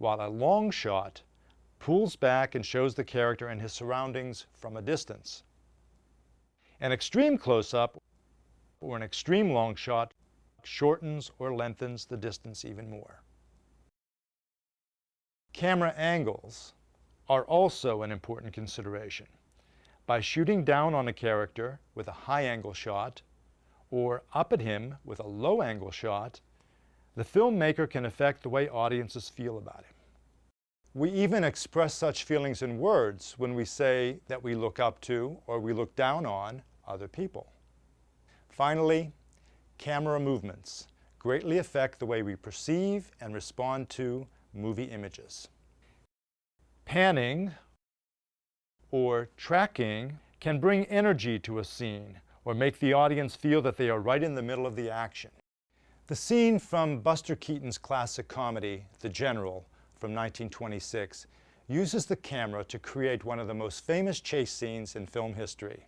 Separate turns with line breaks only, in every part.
while a long shot pulls back and shows the character and his surroundings from a distance. An extreme close-up or an extreme long shot shortens or lengthens the distance even more. Camera angles are also an important consideration. By shooting down on a character with a high-angle shot or up at him with a low-angle shot, the filmmaker can affect the way audiences feel about him. We even express such feelings in words when we say that we look up to or we look down on other people. Finally, camera movements greatly affect the way we perceive and respond to movie images. Panning or tracking can bring energy to a scene or make the audience feel that they are right in the middle of the action. The scene from Buster Keaton's classic comedy, The General, from 1926, uses the camera to create one of the most famous chase scenes in film history.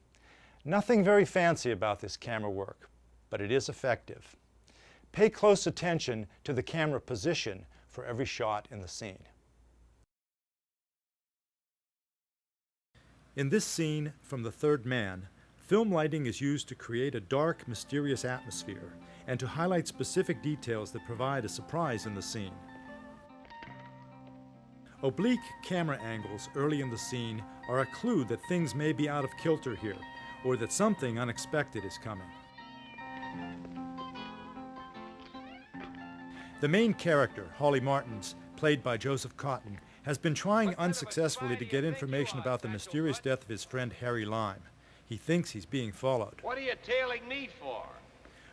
Nothing very fancy about this camera work, but it is effective. Pay close attention to the camera position for every shot in the scene. In this scene from The Third Man, film lighting is used to create a dark, mysterious atmosphere and to highlight specific details that provide a surprise in the scene. Oblique camera angles early in the scene are a clue that things may be out of kilter here, or that something unexpected is coming. The main character, Holly Martins, played by Joseph Cotten, has been trying unsuccessfully to get information about the mysterious death of his friend Harry Lime. He thinks he's being followed.
What are you tailing me for?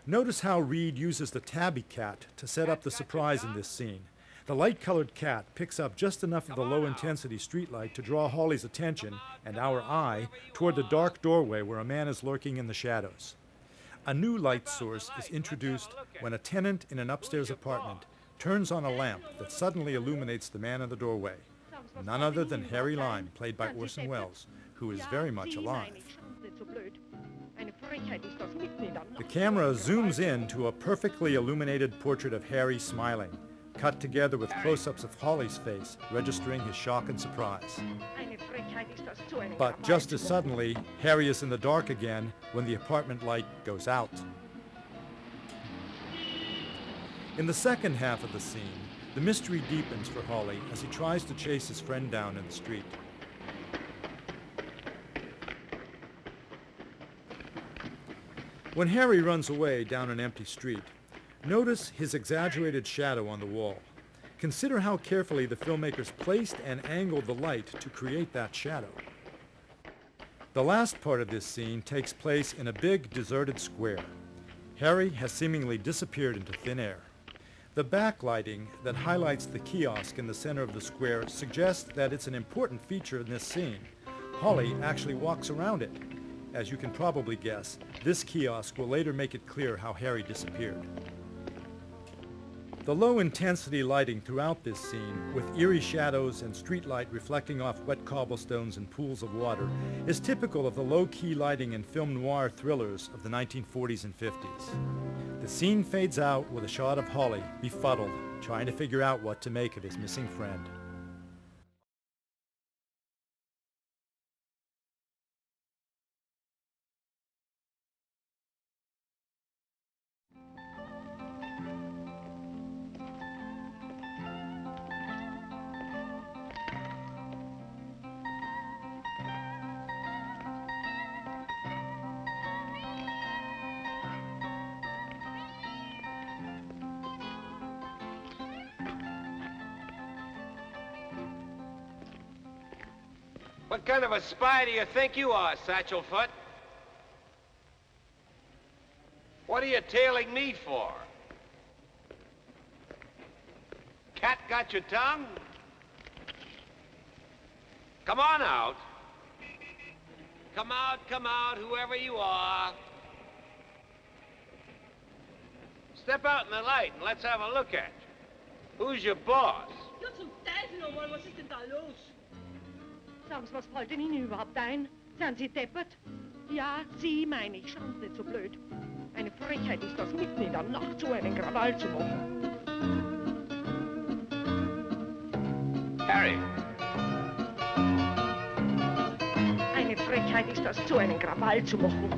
Notice how Reed uses the tabby cat to set up the surprise in this scene. The light-colored cat picks up just enough of the low-intensity streetlight to draw Holly's attention and our eye toward the dark doorway where a man is lurking in the shadows. A new light source is introduced when a tenant in an upstairs apartment turns on a lamp that suddenly illuminates the man in the doorway. None other than Harry Lime, played by Orson Welles, who is very much alive. The camera zooms in to a perfectly illuminated portrait of Harry smiling, cut together with close-ups of Holly's face, registering his shock and surprise. But just as suddenly, Harry is in the dark again when the apartment light goes out. In the second half of the scene, the mystery deepens for Holly as he tries to chase his friend down in the street. When Harry runs away down an empty street, notice his exaggerated shadow on the wall. Consider how carefully the filmmakers placed and angled the light to create that shadow. The last part of this scene takes place in a big, deserted square. Harry has seemingly disappeared into thin air. The backlighting that highlights the kiosk in the center of the square suggests that it's an important feature in this scene. Holly actually walks around it. As you can probably guess, this kiosk will later make it clear how Harry disappeared. The low-intensity lighting throughout this scene, with eerie shadows and streetlight reflecting off wet cobblestones and pools of water, is typical of the low-key lighting in film noir thrillers of the 1940s and 50s. The scene fades out with a shot of Holly, befuddled, trying to figure out what to make of his missing friend.
What kind of a spy do you think you are, Satchelfoot? What are you tailing me for? Cat got your tongue? Come on out. Come out, whoever you are. Step out in the light and let's have a look at you. Who's your boss?
Ja, zum Teufel nochmal, was ist denn da los? Sagen Sie, was fällt denn Ihnen überhaupt ein? Sind Sie deppert? Ja, Sie meine ich, schauen Sie nicht so blöd. Eine Frechheit ist das, mitten in der Nacht so einen Krawall zu machen.
Harry.
Eine Frechheit ist das, zu einem Krawall zu machen.